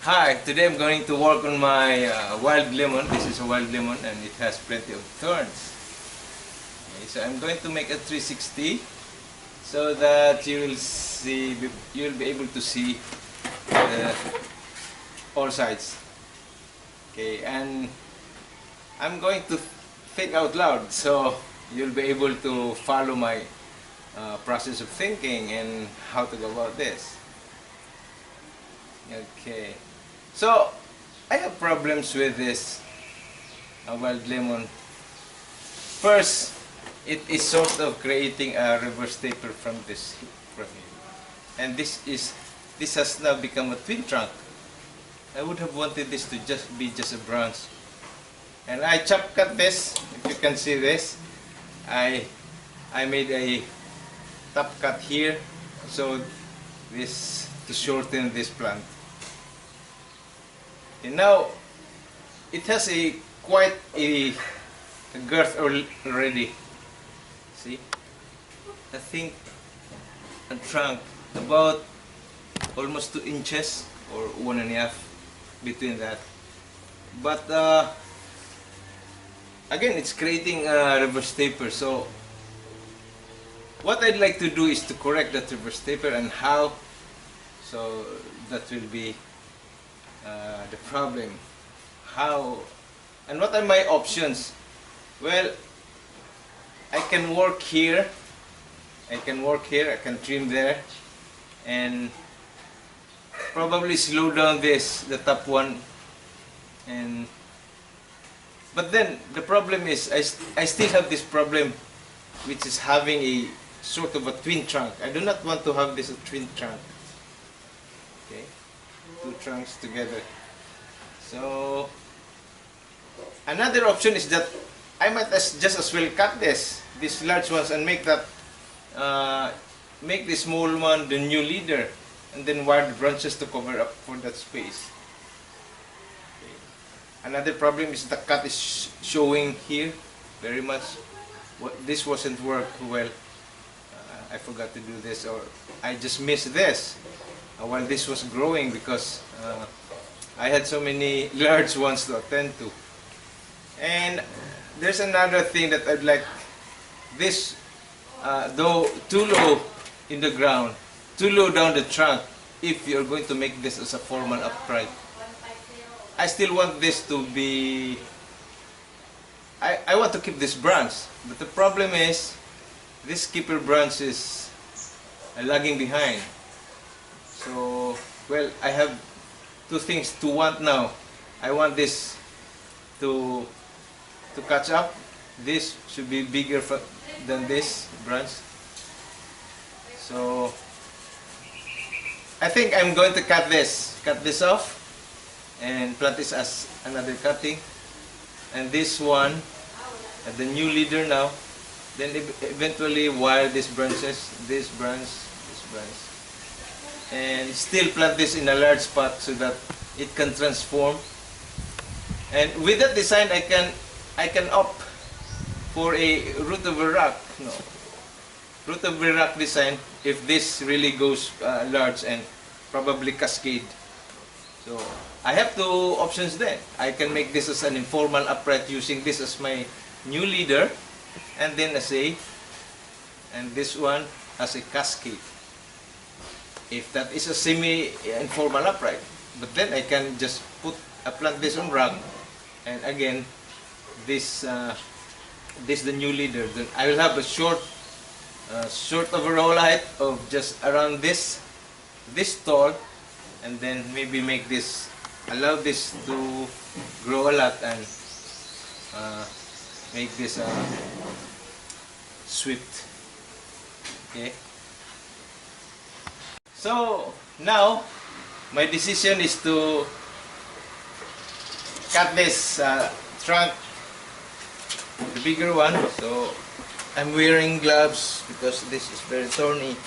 Hi, today I'm going to work on my wild lemon. This is a wild lemon and it has plenty of thorns. Okay, so I'm going to make a 360 so that you'll be able to see all sides. Okay, and I'm going to think out loud so you'll be able to follow my process of thinking and how to go about this. Okay, so I have problems with this wild lemon. First, it is sort of creating a reverse taper from here, and this has now become a twin trunk. I would have wanted this to be just a branch, and I chop cut this. If you can see this, I made a top cut here, so this to shorten this plant. And now it has quite a girth already. See, I think a trunk about almost 2 inches or 1.5 between that. But again, it's creating a reverse taper. So what I'd like to do is to correct that reverse taper, and how. So that will be the problem. How and what are my options? Well, I can work here, I can trim there, and probably slow down the top one. But then the problem is I still have this problem, which is having a sort of a twin trunk. I do not want to have this a twin trunk. Okay, 2 trunks together. So another option is that I might just as well cut these large ones and make the small one the new leader, and then wire the branches to cover up for that space. Okay. Another problem is the cut is showing here very much. This wasn't work well. I forgot to do this, or I just missed this while this was growing, because I had so many large ones to attend to. And there's another thing that I'd like this, though too low in the ground, too low down the trunk. If you're going to make this as a formal upright, I still want this to be, I want to keep this branch, but the problem is this keeper branch is lagging behind. So, well, I have 2 things to want now. I want this to catch up. This should be bigger than this branch. So I think I'm going to cut this off and plant this as another cutting, and this one the new leader now, then eventually wire these branches, this branch, and still plant this in a large spot so that it can transform. And with that design, I can opt for a root of a rock design if this really goes large and probably cascade. So I have 2 options then. I can make this as an informal upright using this as my new leader, and then and this one as a cascade, if that is a semi-informal upright. But then I can just plant this on rug, and again this the new leader. Then I will have a short overall height of just around this tall, and then maybe make this, allow this to grow a lot, and make this swift. Okay, so now my decision is to cut this trunk, the bigger one. So I'm wearing gloves because this is very thorny.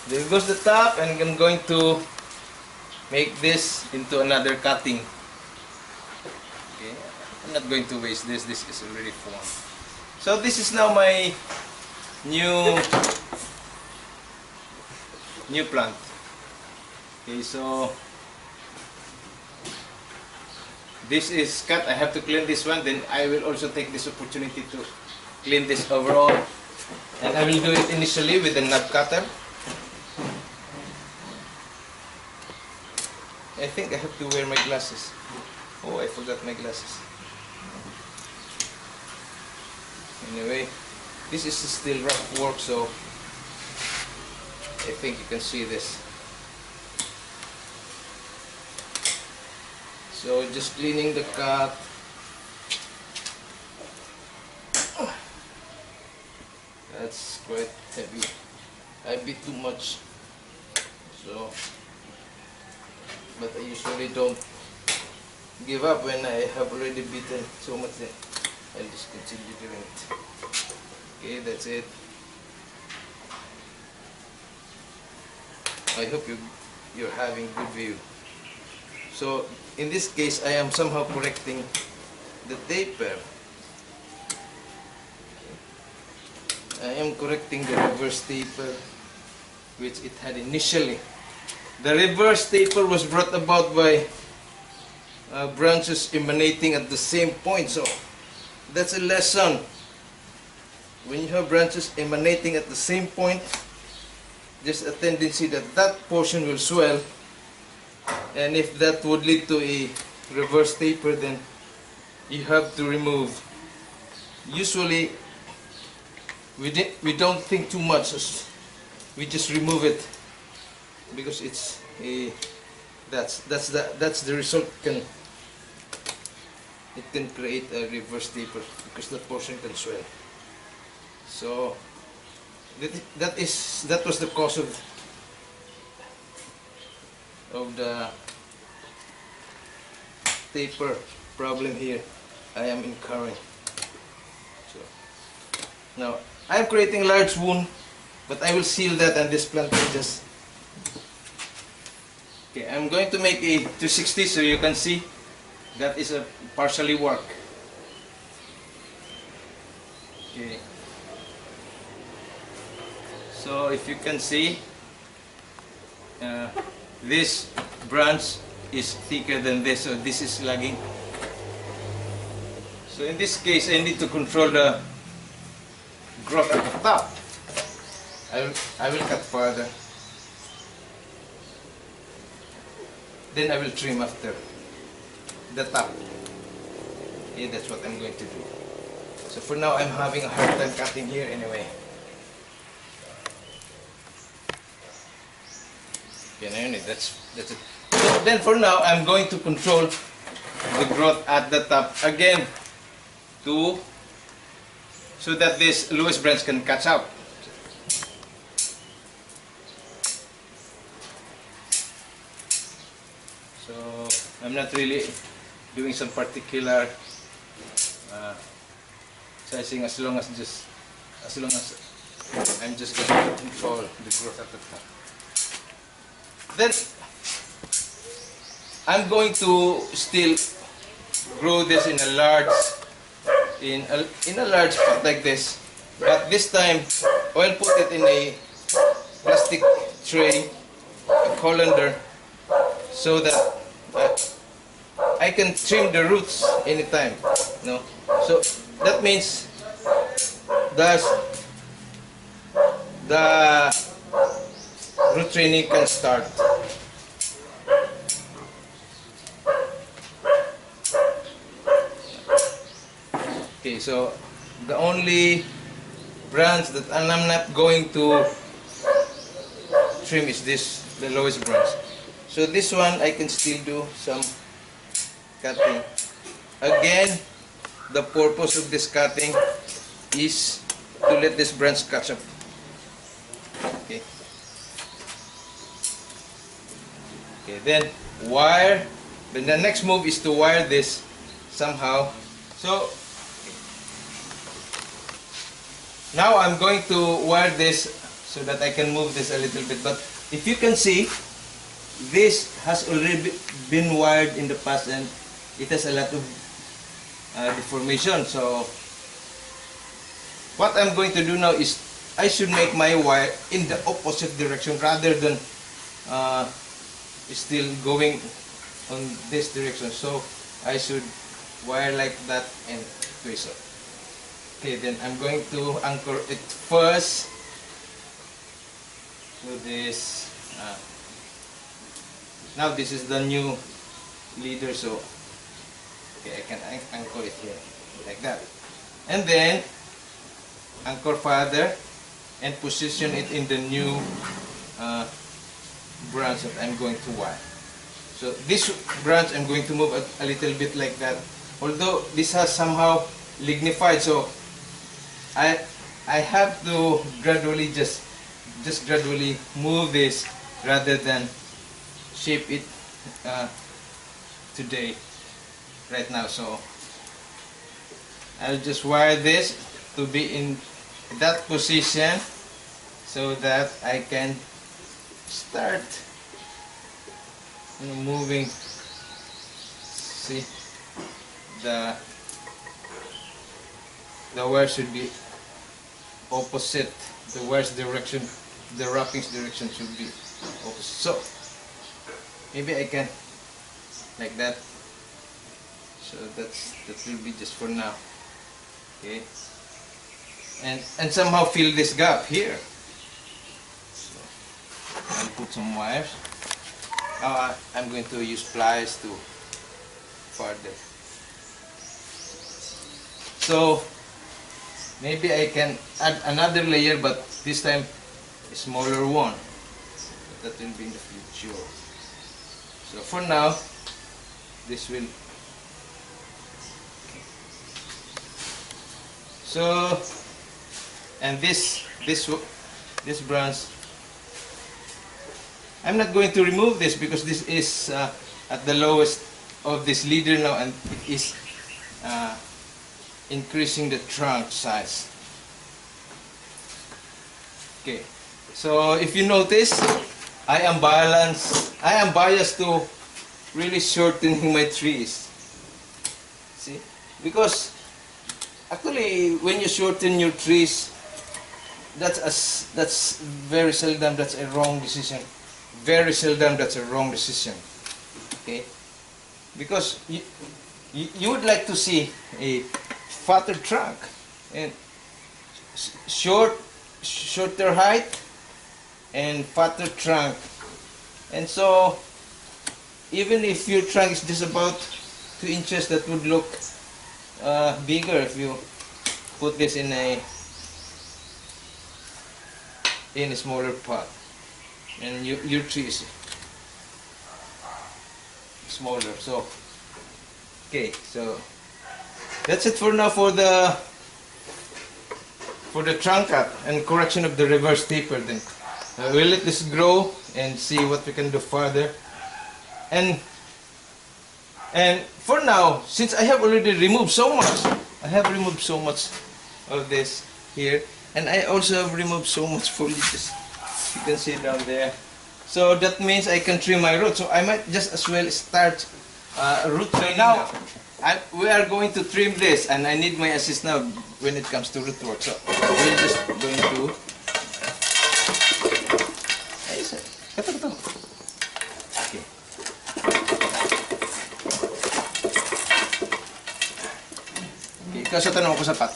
There goes the top, and I'm going to make this into another cutting. Okay. I'm not going to waste this. This is already formed. So this is now my new plant. Okay, so this is cut. I have to clean this one. Then I will also take this opportunity to clean this overall. And I will do it initially with the nut cutter. I think I have to wear my glasses. Oh, I forgot my glasses. Anyway, this is still rough work, so I think you can see this. So just cleaning the cut. That's quite heavy. I bit too much. So, but I usually don't give up when I have already bitten so much. Then I'll just continue doing it. Okay, that's it. I hope you're having good view. So in this case, I am somehow correcting the taper. I am correcting the reverse taper, which it had initially. The reverse taper was brought about by branches emanating at the same point. So that's a lesson. When you have branches emanating at the same point, there's a tendency that that portion will swell, and if that would lead to a reverse taper, then you have to remove. Usually we don't think too much, we just remove it because it's a that's the result. It can create a reverse taper because that portion can swell. So that was the cause of the taper problem here I am incurring. So now I am creating a large wound, but I will seal that, and this plant will just. Okay, I'm going to make a 260 so you can see that is a partially work. Okay. So if you can see, this branch is thicker than this, so this is lagging. So in this case, I need to control the growth at the top. I will cut further. Then I will trim after the top. Yeah, that's what I'm going to do. So for now, I'm having a hard time cutting here anyway. Okay, that's it. So then for now, I'm going to control the growth at the top again so that this lowest branch can catch up. So I'm not really doing some particular sizing as long as I'm just going to control the growth at the top. Then I'm going to still grow this in a large pot like this, but this time I'll put it in a plastic tray, a colander, so that I can trim the roots anytime. No, so that means the root training can start. Okay, so the only branch that I'm not going to trim is the lowest branch. So this one I can still do some cutting. Again, the purpose of this cutting is to let this branch catch up. Okay. Okay, then wire. Then the next move is to wire this somehow. So now I'm going to wire this so that I can move this a little bit. But if you can see, this has already been wired in the past, and it has a lot of deformation. So what I'm going to do now is I should make my wire in the opposite direction rather than still going on this direction. So I should wire like that and twist it. Okay, then I'm going to anchor it first to this. Now this is the new leader, so okay, I can anchor it here like that, and then anchor further and position it in the new branch that I'm going to wire. So this branch I'm going to move a little bit like that, although this has somehow lignified, so I have to gradually just gradually move this rather than shape it today right now. So I'll just wire this to be in that position so that I can start moving. See, the wire should be opposite. The wire's direction, the wrapping's direction should be opposite. So maybe I can like that. So that will be just for now. Okay, and somehow fill this gap here. So I'll put some wires. Now I'm going to use pliers to further. So maybe I can add another layer, but this time a smaller one. But that will be in the future. So for now, this will. So, and this branch, I'm not going to remove this because this is at the lowest of this leader now, and it is increasing the trunk size. Okay, so if you notice, I am biased to really shortening my trees. See, because actually when you shorten your trees, that's very seldom that's a wrong decision. Very seldom that's a wrong decision. Okay, because you would like to see a fatter trunk and shorter height and fatter trunk, and so even if your trunk is just about 2 inches, that would look bigger if you put this in a smaller pot, and your tree is smaller. So okay, so that's it for now for the trunk cut and correction of the reverse taper. Then we'll let this grow and see what we can do further. And for now, since I have already removed so much, of this here, and I also have removed so much foliage, you can see down there. So that means I can trim my root. So I might just as well start root trimming now. We are going to trim this, and I need my assist now when it comes to root work. So we're just going to. Okay. Okay, kasi tanong ko sa pot.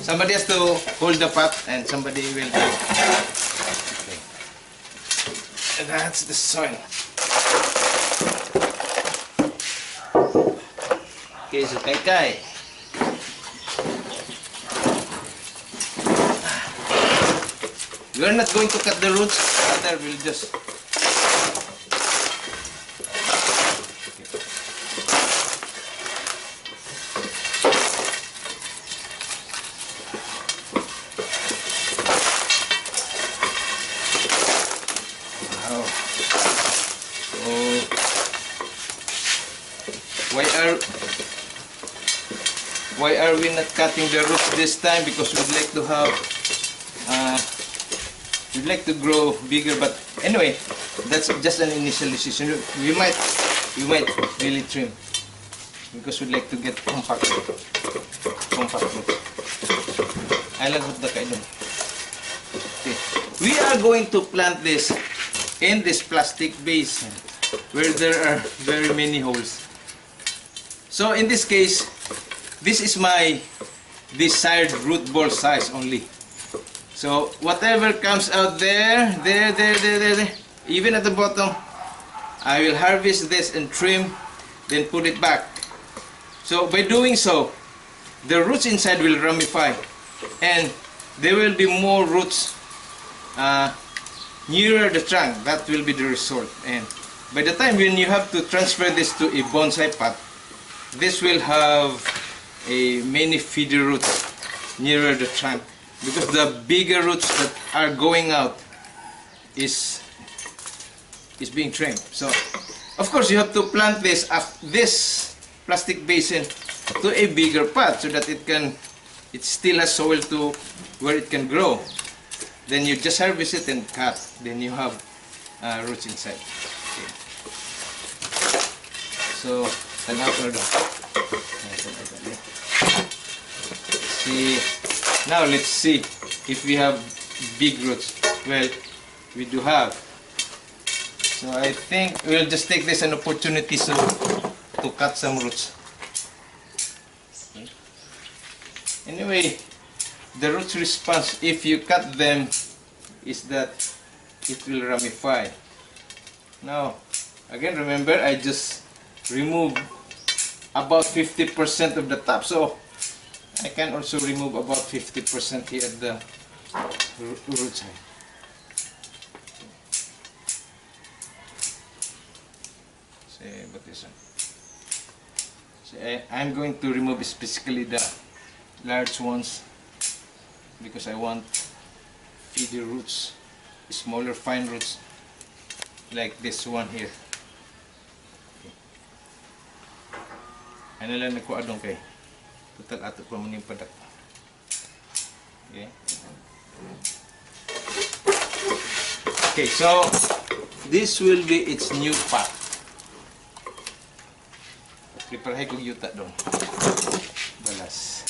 Somebody has to hold the pot, and somebody will. Okay. And that's the soil. Okay, so Kai. We are not going to cut the roots, rather we'll just. Wow. So, why are we not cutting the roots this time? Because we'd like to have we'd like to grow bigger, but anyway, that's just an initial decision. We might really trim. because we like to get compact roots. I like the kaidong. Okay. We are going to plant this in this plastic basin where there are very many holes. So in this case, this is my desired root ball size only. So whatever comes out there, even at the bottom, I will harvest this and trim, then put it back. So by doing so, the roots inside will ramify, and there will be more roots nearer the trunk. That will be the result. And by the time when you have to transfer this to a bonsai pot, this will have a many feeder roots nearer the trunk, because the bigger roots that are going out is being trimmed. So of course you have to plant this plastic basin to a bigger pot so that it still has soil to where it can grow. Then you just harvest it and cut, then you have roots inside. Okay. So see, now let's see if we have big roots. Well, we do have. So I think we'll just take this an opportunity to cut some roots. Okay. Anyway, the roots response if you cut them is that it will ramify. Now, again, remember I just removed about 50% of the top, so I can also remove about 50% here at the root side. See, but this one. See, I'm going to remove specifically the large ones because I want feeder roots, smaller fine roots like this one here. Ano lang nakuha doon kay total ato pa mo ning padak. Okay. Okay, so this will be its new pot. Prepare ko yuta doon. Balas.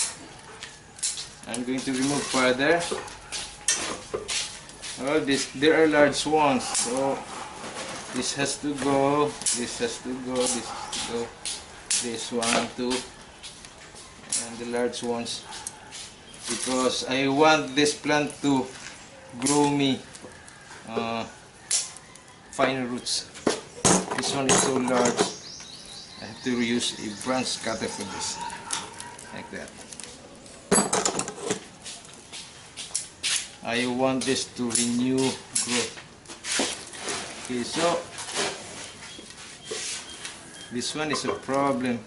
I'm going to remove further. Oh, there are large ones, so this has to go, this has to go, this has to go. This one too, and the large ones, because I want this plant to grow me fine roots. This one is so large, I have to use a branch cutter for this, like that. I want this to renew growth. Okay, so this one is a problem.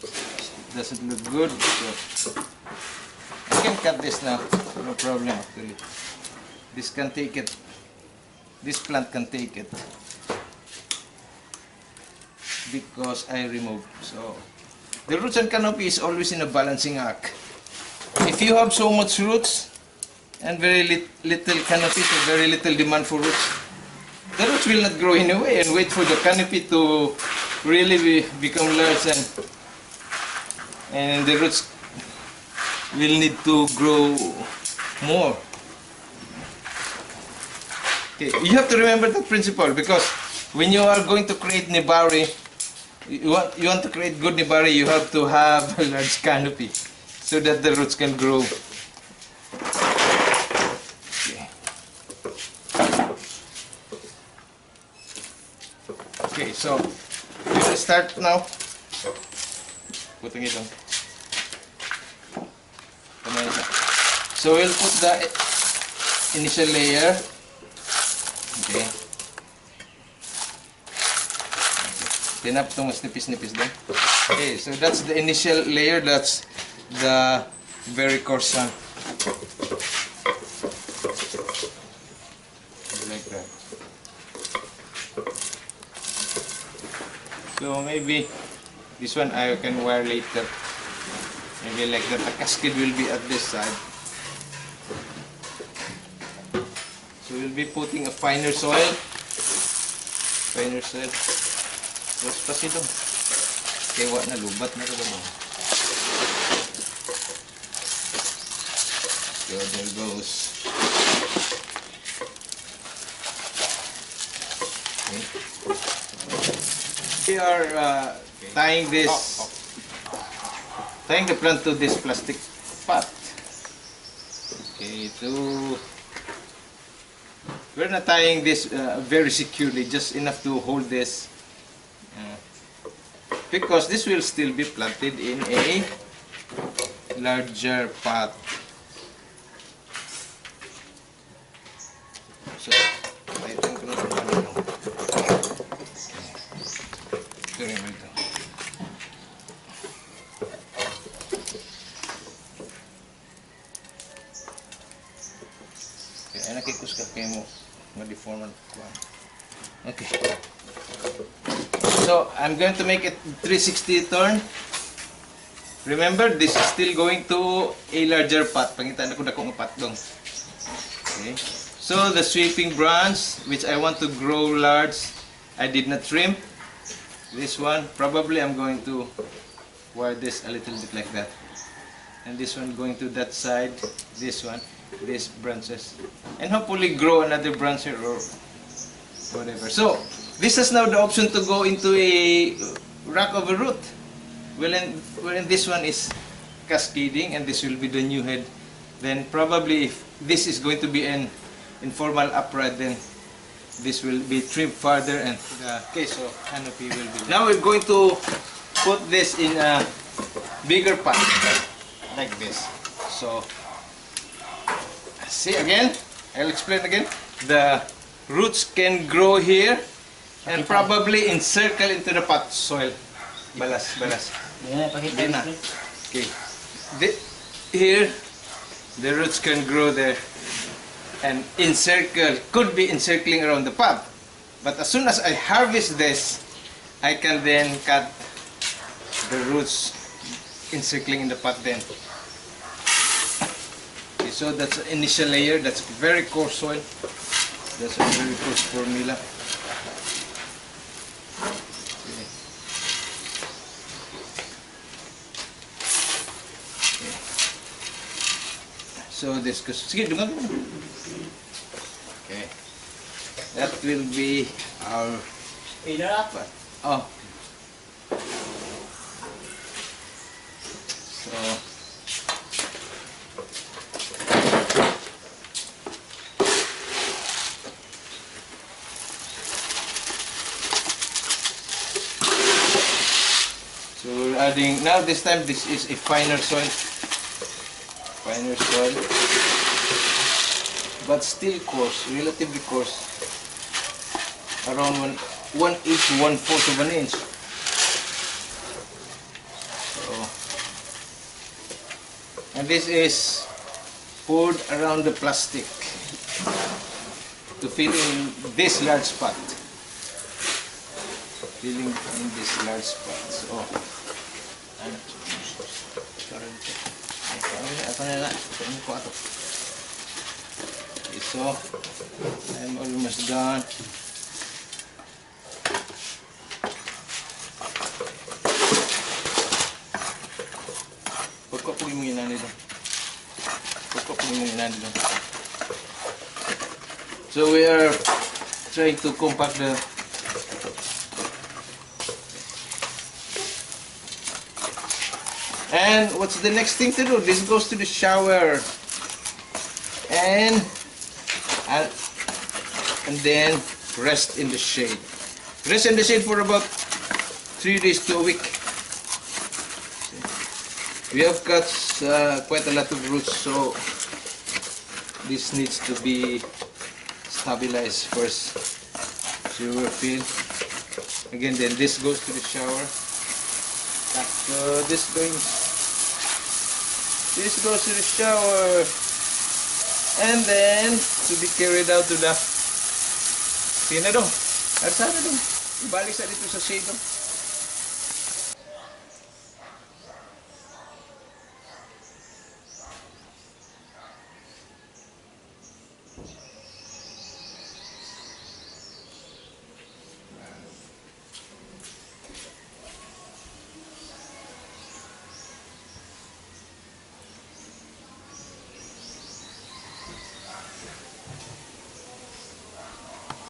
It doesn't look good, so I can cut this now. No problem actually. This can take it. This plant can take it because I removed. So the roots and canopy is always in a balancing act. If you have so much roots and very little canopy, so very little demand for roots, the roots will not grow anyway and wait for the canopy to really become large, and the roots will need to grow more. Okay, you have to remember that principle, because when you are going to create nibari, you want to create good nibari, you have to have a large canopy so that the roots can grow. Okay, so we will start now. Putting it on. So we'll put the initial layer. Okay. Tinap ito mas nipis-nipis din. Okay, so that's the initial layer. That's the very coarse one. Like that. So maybe this one I can wire later. Maybe like that. The cascade will be at this side. So we'll be putting a finer soil. Finer soil. Okay. kay wa na lubat na rin ba? So there goes. Okay. We are tying this, tying the plant to this plastic pot. Okay, so we're not tying this very securely, just enough to hold this, because this will still be planted in a larger pot. So, I think no. Okay, nakikus ka kayo mo ma-deform. Okay. So, I'm going to make it 360 turn. Remember, this is still going to a larger pot. Pangitan ako na kung pot dong. Okay. So, the sweeping branch, which I want to grow large, I did not trim. This one, probably I'm going to wire this a little bit like that. And this one going to that side, this one, these branches. And hopefully grow another branch here or whatever. So, this has now the option to go into a rack of a root. Wherein this one is cascading and this will be the new head. Then probably if this is going to be an informal upright, then this will be trimmed further and the case of canopy will be. Now we're going to put this in a bigger pot like this. So see again, I'll explain again. The roots can grow here and probably encircle into the pot soil. Balas. Okay. Here the roots can grow there and could be encircling around the pot. But as soon as I harvest this, I can then cut the roots encircling in the pot then. Okay, so that's the initial layer. That's very coarse soil. That's a very coarse formula. Okay. Okay. So this goes. Sige, dungan. Okay. That will be our pot. Oh. So we're adding, now this time this is a finer soil, but still coarse, relatively coarse, around 1/8 to 1/4 of an inch. So, and this is poured around the plastic to fill in this large pot. Filling in this large pot. So, so I'm almost done. Pagkakapag mo yung inani doon. So we are trying to compact the and what's the next thing to do? This goes to the shower and then rest in the shade. Rest in the shade for about 3 days to a week. We have cut quite a lot of roots, so this needs to be stabilized first. So we'll fill again. Then this goes to the shower. So this goes to the shower, and then to be carried out to the pinado. At sana dong, ibalik sa dito sa shade dong.